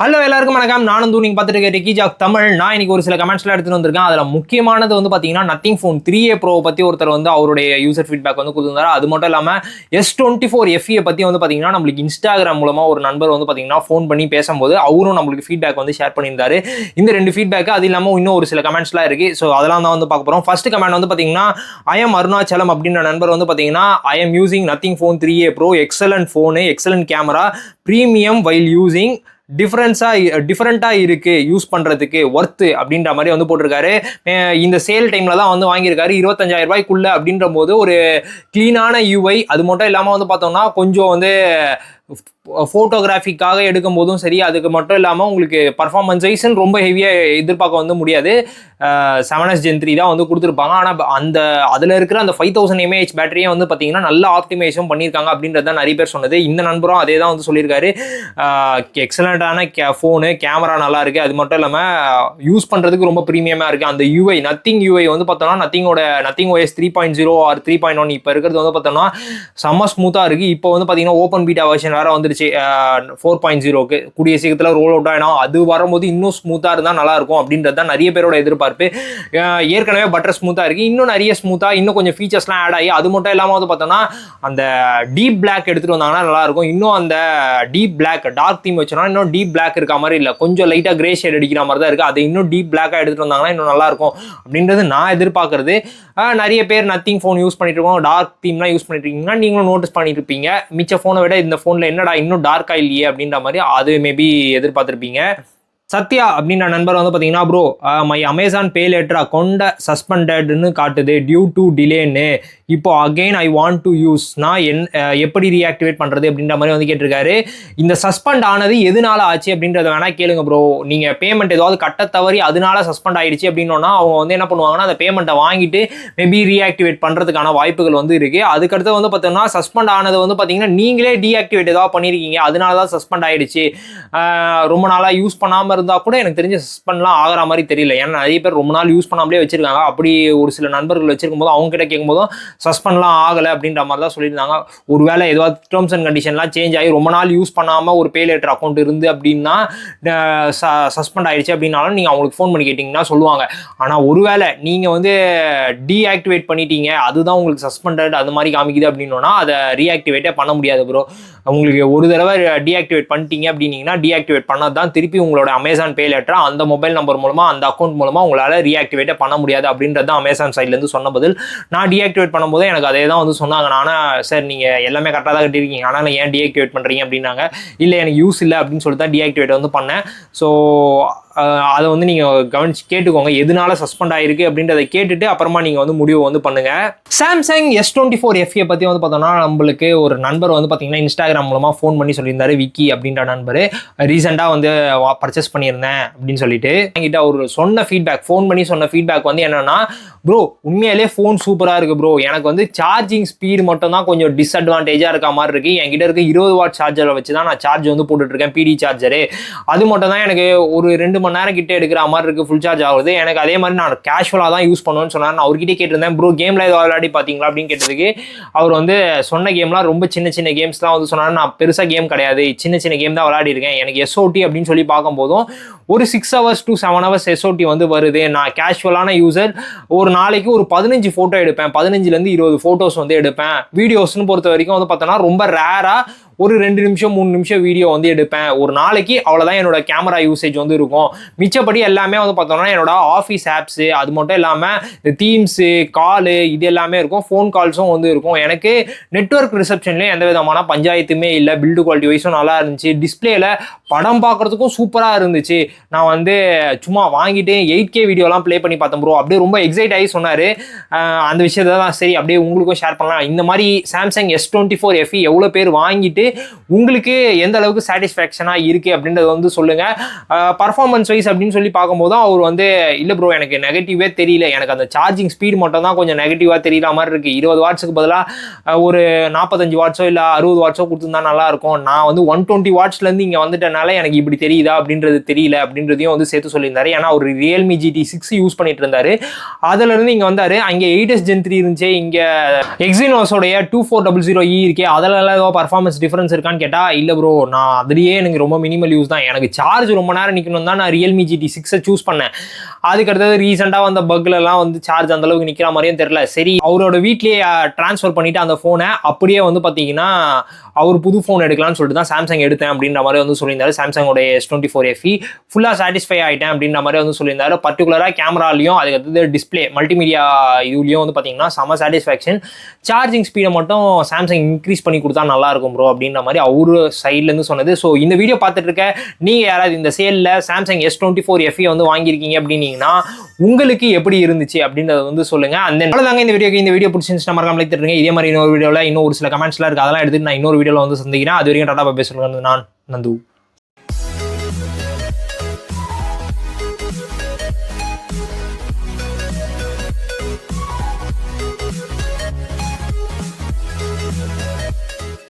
Hello எல்லாருக்கும் வணக்கம். நானும் நீங்க பார்த்துட்டு இருக்க டெக்கிஜாக் தமிழ். நான் இன்னைக்கு ஒரு சில கமெண்ட்ஸ்லாம் எடுத்துட்டு வந்திருக்கேன். அதில் முக்கியமானது வந்து பார்த்தீங்கன்னா நத்திங் ஃபோன் 3A Pro பற்றி ஒருத்தர் வந்து அவருடைய யூசர் ஃபீட்பேக் வந்து கொடுத்துருந்தாரு. அது மட்டும் இல்லாமல் S24 FE பற்றி வந்து பார்த்தீங்கன்னா நம்மளுக்கு இன்ஸ்டாகிராம் மூலமாக ஒரு நண்பர் வந்து பார்த்தீங்கன்னா ஃபோன் பண்ணி பேசும்போது அவரும் நம்மளுக்கு ஃபீட்பேக் வந்து ஷேர் பண்ணியிருந்தாரு. இந்த ரெண்டு ஃபீட்பேக் அது இல்லாமல் இன்னும் ஒரு சில கமெண்ட்ஸ்லாம் இருக்கு. ஸோ அதெல்லாம் தான் வந்து பார்க்க போகிறோம். ஃபர்ஸ்ட் கமெண்ட் வந்து பார்த்தீங்கன்னா ஐஎம் அருணாச்சலம் அப்படின்ற நண்பர் வந்து பார்த்தீங்கன்னா I'm using Nothing phone 3A Pro, excellent phone, excellent camera, premium while using, டிஃப்ரெண்டா இருக்கு யூஸ் பண்றதுக்கு ஒர்த்து அப்படின்ற மாதிரி வந்து போட்டிருக்காரு. இந்த சேல் டைம்ல தான் வந்து வாங்கியிருக்காரு 25,000 ரூபாய்க்குள்ள அப்படின்ற போது ஒரு கிளீனான யூஐ. அது மட்டும் இல்லாமல் வந்து பார்த்தோம்னா கொஞ்சம் வந்து ஃபோட்டோகிராஃபிக்காக எடுக்கும் போதும் சரி, அதுக்கு மட்டும் இல்லாமல் உங்களுக்கு பர்ஃபார்மன்ஸ் வைஸ்ன்னு ரொம்ப ஹெவியாக எதிர்பார்க்க வந்து முடியாது. 7S Gen 3 தான் வந்து கொடுத்துருப்பாங்க. ஆனால் அதில் இருக்கிற அந்த 5000 mAh பேட்டரியை வந்து பார்த்தீங்கன்னா நல்ல ஆப்டிமைஸும் பண்ணியிருக்காங்க அப்படின்றது தான் நிறைய பேர் சொன்னது. இந்த நண்பரும் அதே தான் வந்து சொல்லியிருக்காரு. எக்ஸலண்ட்டான ஃபோனு, கேமரா நல்லா இருக்குது. அது மட்டும் இல்லாமல் யூஸ் பண்ணுறதுக்கு ரொம்ப ப்ரீமியமாக இருக்குது. அந்த யூஐ நத்திங் யூஐ வந்து பார்த்தோம்னா நத்திங் OS 3.0 ஆர் 3.1 இப்போ இருக்கிறது வந்து பார்த்தோம்னா செம்ம ஸ்மூத்தாக இருக்குது. இப்போ வந்து பார்த்தீங்கன்னா ஓப்பன் பீட்டா வெர்ஷன் வேறு வந்துருச்சு 4.0க்கு. கூடிய சீக்கிரத்தில் ரோல் அவுட் ஆகிடும். அது வரும்போது இன்னும் ஸ்மூத்தாக இருந்தால் நல்லாயிருக்கும் அப்படின்றது தான் நிறைய பேரோட எதிர்பார்ப்பு. ஏற்கனவே பட்டர் ஸ்மூத்தாக இருக்குது. இன்னும் நிறைய ஸ்மூத்தாக இன்னும் கொஞ்சம் ஃபீச்சர்ஸ்லாம் ஆட் ஆகி அது மட்டும் இல்லாமல் வந்து பார்த்தோம்னா அந்த டீப் பிளாக் எடுத்துகிட்டு வந்தாங்கன்னா நல்லாயிருக்கும். இன்னும் அந்த டீப் பிளாக் டார்க் தீம் வச்சோன்னா இன்னும் டீப் பிளாக் இருக்க மாதிரி இல்லை, கொஞ்சம் லைட்டாக கிரே ஷேட் அடிக்கிற மாதிரி தான் இருக்குது. அதை இன்னும் டீப் பிளாக்காக எடுத்துகிட்டு வந்தாங்கன்னா இன்னும் நல்லாயிருக்கும் அப்படின்றது நான் எதிர்பார்க்குறது. நிறைய பேர் நத்திங் ஃபோன் யூஸ் பண்ணிட்டு இருக்கோம், டார்க் தீம்லாம் யூஸ் பண்ணிட்டு இருக்கீங்கன்னா நீங்களும் நோட்டீஸ் பண்ணிட்டு இருப்பீங்க. மிச்ச ஃபோனை விட இந்த ஃபோனில் என்னடா இன்னும் டார்க்காக இல்லையே அப்படின்ற மாதிரி அது மேபி எதிர்பார்த்துருப்பீங்க. சத்யா அப்படின்ற நண்பர் வந்து பார்த்தீங்கன்னா bro my Amazon Pay later account சஸ்பெண்டட்னு காட்டுது டியூ டு டிலேன்னு. இப்போ again I want to use, நான் எப்படி ரீஆக்டிவேட் பண்ணுறது அப்படின்ற மாதிரி வந்து கேட்டிருக்காரு. இந்த சஸ்பெண்ட் ஆனது எதனால ஆச்சு அப்படின்றத வேணா கேளுங்க ப்ரோ. நீங்கள் பேமெண்ட் ஏதாவது கட்ட தவறி அதனால சஸ்பெண்ட் ஆயிடுச்சு அப்படின்னா அவங்க வந்து என்ன பண்ணுவாங்கன்னா அந்த பேமெண்ட்டை வாங்கிட்டு மேபி ரீஆக்டிவேட் பண்ணுறதுக்கான வாய்ப்புகள் வந்து இருக்குது. அதுக்கடுத்து வந்து பார்த்தோம்னா சஸ்பெண்ட் ஆனது வந்து பார்த்தீங்கன்னா நீங்களே டீஆக்டிவேட் ஏதாவது பண்ணியிருக்கீங்க, அதனால தான் சஸ்பெண்ட் ஆயிடுச்சு. ரொம்ப நாளாக யூஸ் பண்ணாமல் இருந்தால் கூட எனக்கு தெரிஞ்ச சஸ்பெண்ட்லாம் ஆகிற மாதிரி தெரியல. ஏன்னா நிறைய பேர் ரொம்ப நாள் யூஸ் பண்ணாமலே வச்சிருக்காங்க. அப்படி ஒரு சில நண்பர்கள் வச்சிருக்கும் போது அவங்க கிட்ட கேட்கும்போதும் சஸ்பெண்ட்லாம் ஆகலை அப்படின்ற மாதிரி தான் சொல்லியிருந்தாங்க. ஒருவேளை ஏதாவது டேர்ம்ஸ் அண்ட் கண்டிஷன்லாம் சேஞ்ச் ஆகி ரொம்ப நாள் யூஸ் பண்ணாமல் ஒரு பே லேட்டர் அக்கௌண்ட் இருந்து அப்படின்னா சஸ்பெண்ட் ஆயிடுச்சு அப்படின்னாலும் நீங்கள் அவங்களுக்கு ஃபோன் பண்ணி கேட்டிங்கன்னா சொல்லுவாங்க. ஆனால் ஒருவேளை நீங்கள் வந்து டீஆக்டிவேட் பண்ணிட்டீங்க, அதுதான் உங்களுக்கு சஸ்பெண்டட் அது மாதிரி காமிக்குது அப்படின்னா அதை ரீஆக்டிவேட்டே பண்ண முடியாது ப்ரோ. உங்களுக்கு ஒரு தடவை டீஆக்டிவேட் பண்ணிட்டீங்க அப்படின்னீங்கன்னா டீஆக்டிவேட் பண்ணது தான் திருப்பி உங்களோட அமேசான் பே லேட்டரா அந்த மொபைல் நம்பர் மூலமா அந்த அக்கௌண்ட் மூலமா உங்களால் ரீஆக்டிவேட்டே பண்ண முடியாது அப்படின்றது தான் அமேசான் சைட்லேருந்து சொன்ன பதில். நான் டீஆக்டிவேட் பண்ணும்போது எனக்கு அதே தான் வந்து சொன்னாங்க. ஆனால் சார் நீங்கள் எல்லாமே கரெக்டாக தான் கட்டிருக்கீங்க, ஆனால் ஏன் டீஆக்டிவேட் பண்ணுறீங்க அப்படின்னாங்க. இல்லை எனக்கு யூஸ் இல்லை அப்படின்னு சொல்லிட்டு தான் டீஆக்டிவேட் வந்து பண்ணேன். ஸோ அதை வந்து நீங்கள் கவனிச்சு கேட்டுக்கோங்க, எதனால சஸ்பெண்ட் ஆகிருக்கு அப்படின்றத கேட்டுட்டு அப்புறமா நீங்கள் வந்து முடிவு வந்து பண்ணுங்க. சாம்சங் S24 FE பற்றி வந்து பார்த்தோம்னா நம்மளுக்கு ஒரு நண்பர் வந்து பார்த்தீங்கன்னா இன்ஸ்டாகிராம் மூலமாக ஃபோன் பண்ணி சொல்லியிருந்தாரு. விக்கி அப்படின்ற நண்பர் ரீசெண்டாக வந்து பர்ச்சேஸ் பண்ணியிருந்தேன் அப்படின்னு சொல்லிட்டு என்கிட்ட அவர் சொன்ன ஃபீட்பேக், ஃபோன் பண்ணி சொன்ன ஃபீட்பேக் வந்து என்னன்னா, ப்ரோ உண்மையிலே ஃபோன் சூப்பராக இருக்குது ப்ரோ, எனக்கு வந்து சார்ஜிங் ஸ்பீடு மட்டும் தான் கொஞ்சம் டிஸ்அட்வான்டேஜாக இருக்க மாதிரி இருக்குது. என்கிட்ட இருக்க 20 வாட் சார்ஜரை வச்சு தான் நான் சார்ஜ் வந்து போட்டுட்ருக்கேன், PD சார்ஜரு. அது மட்டும் தான் எனக்கு ஒரு 2 மணி நேரம் கிட்டே எடுக்கிற மாதிரி இருக்குது, ஃபுல் சார்ஜ் ஆகுது. எனக்கு அதே மாதிரி நான் கேஷுவலாக தான் யூஸ் பண்ணுவேன்னு சொன்னார். நான் அவர்கிட்டே கேட்டிருந்தேன், ப்ரோ கேமில் ஏதோ விளையாடி பார்த்தீங்களா அப்படின்னு கேட்டதுக்கு அவர் வந்து சொன்ன கேம்லாம் ரொம்ப சின்ன சின்ன கேம்ஸ்லாம் வந்து சொன்னார். நான் பெருசாக கேம் கிடையாது, சின்ன சின்ன கேம் தான் விளையாடி இருக்கேன். எனக்கு SOT அப்படின்னு சொல்லி பார்க்கும்போதும் ஒரு 6 hours to 7 hours SOT வந்து வருது. நான் கேஷுவலான யூசர், ஒரு நாளைக்கு ஒரு 15 ஃபோட்டோ எடுப்பேன், 15லேருந்து 20 ஃபோட்டோஸ் வந்து எடுப்பேன். வீடியோஸ்னு பொறுத்த வரைக்கும் வந்து பார்த்தோன்னா ரொம்ப ரேராக ஒரு 2 நிமிஷம் 3 நிமிஷம் வீடியோ வந்து எடுப்பேன் ஒரு நாளைக்கு. அவ்வளோதான் என்னோட கேமரா யூசேஜ் வந்து இருக்கும். மிச்சப்படி எல்லாமே வந்து பார்த்தோம்னா என்னோட ஆஃபீஸ் ஆப்ஸு, அது மட்டும் இல்லாமல் இந்த தீம்ஸு, காலு, இது எல்லாமே இருக்கும். ஃபோன் கால்ஸும் வந்து இருக்கும். எனக்கு நெட்வொர்க் ரிசப்ஷன்லேயும் எந்த விதமான பஞ்சாயத்துமே இல்லை. பில்டு குவாலிட்டி வைஸும் நல்லா இருந்துச்சு. டிஸ்பிளேல படம் பார்க்குறதுக்கும் சூப்பராக இருந்துச்சு. நான் வந்து சும்மா வாங்கிட்டு 8K வீடியோலாம் ப்ளே பண்ணி பார்த்தேன் ப்ரோ. அப்படியே ரொம்ப எக்ஸைட் ஆகி சொன்னார். அந்த விஷயத்தை தான் சரி அப்படியே உங்களுக்கும் ஷேர் பண்ணலாம். இந்த மாதிரி சாம்சங் S24 FE எவ்வளோ பேர் வாங்கிட்டு உங்களுக்கு எந்த அளவுக்கு சாட்டிஸ்ஃபேக்ஷனாக இருக்குது அப்படின்றத வந்து சொல்லுங்கள். பர்ஃபார்மன்ஸ் வைஸ் அப்படின்னு சொல்லி பார்க்கும்போது அவர் வந்து இல்லை ப்ரோ எனக்கு நெகட்டிவே தெரியல, எனக்கு அந்த சார்ஜிங் ஸ்பீடு மட்டும் தான் கொஞ்சம் நெகட்டிவாக தெரியற மாதிரி இருக்குது. 20 வாட்ஸுக்கு பதிலாக ஒரு 45 வாட்ஸோ இல்லை 60 வாட்ஸோ கொடுத்துருந்தா நல்லாயிருக்கும். நான் வந்து 120 வாட்ஸ்லேருந்து இங்கே வந்துட்டனால எனக்கு இப்படி தெரியுதா அப்படின்றது தெரியல அப்படின்றதையும் வந்து சேர்த்து சொல்லியிருந்தாரு. ஏன்னா அவர் Realme GT6 யூஸ் பண்ணிட்டு இருந்தாரு. அதுலேருந்து இங்கே வந்தார். அங்கே 8S Gen 3 இருந்துச்சு, இங்கே Exynosோடைய 2400E இருக்கே, அதில் ஏதோ பர்ஃபார்மன்ஸ் டிஃபரன்ஸ் டிஃபரன்ஸ் இருக்கான்னு கேட்டால் இல்லை ப்ரோ, நான் அதுலேயே எனக்கு ரொம்ப மினிமல் யூஸ் தான், எனக்கு சார்ஜ் ரொம்ப நேரம் நிற்கணும் தான் நான் ரியல்மி GT6 சூஸ் பண்ணேன். அதுக்கடுத்தது ரீசெண்டாக வந்த பக்லலாம் வந்து சார்ஜ் அந்தளவுக்கு நிற்கிற மாதிரியும் தெரில. சரி, அவரோட வீட்லேயே ட்ரான்ஸ்ஃபர் பண்ணிவிட்டு அந்த ஃபோனை அப்படியே வந்து பார்த்தீங்கன்னா அவர் புது ஃபோன் எடுக்கலாம்னு சொல்லிட்டு தான் சாம்சங் எடுத்தேன் அப்படின்ற மாதிரி வந்து சொல்லியிருந்தாரு. சாம்சங்கோட S24 FE ஃபுல்லாக சாட்டிஸ்ஃபை ஆகிட்டேன் அப்படின்ற மாதிரி வந்து சொல்லியிருந்தாரு. பர்டிகுலராக கேமராலையும் அதுக்கடுத்து டிஸ்பிளே மல்டிமீடியா இதுலேயும் வந்து பார்த்தீங்கன்னா செம சாட்டிஸ்ஃபேக்ஷன். சார்ஜிங் ஸ்பீடை மட்டும் சாம்சங் இன்க்ரீஸ் பண்ணி கொடுத்தா நல்லா இருக்கும் ப்ரோ அப்படின்ற மாதிரி அவரு சைட்லேருந்து சொன்னது. ஸோ இந்த வீடியோ பார்த்துட்டு இருக்க நீங்கள் யாராவது இந்த சேலில் சாம்சங் S24 FE வந்து வாங்கியிருக்கீங்க அப்படின்னீங்கன்னா உங்களுக்கு எப்படி இருந்துச்சு அப்படின்றத வந்து சொல்லுங்கள். அந்த அவ்வளோதாங்க இந்த வீடியோ பிடிச்சிருந்துச்சு மறக்காம லைக் தட்டுங்க. இதே மாதிரி இன்னொரு வீடியோவில் இன்னும் ஒரு சில கமெண்ட்ஸ்லாம் இருக்குது, அதெல்லாம் எடுத்துட்டு நான் இன்னொரு வீடியோவில் வந்து சந்திக்கிறேன். அது வரைக்கும் டாடா பை பை சொல்லுங்க. நான் நந்து.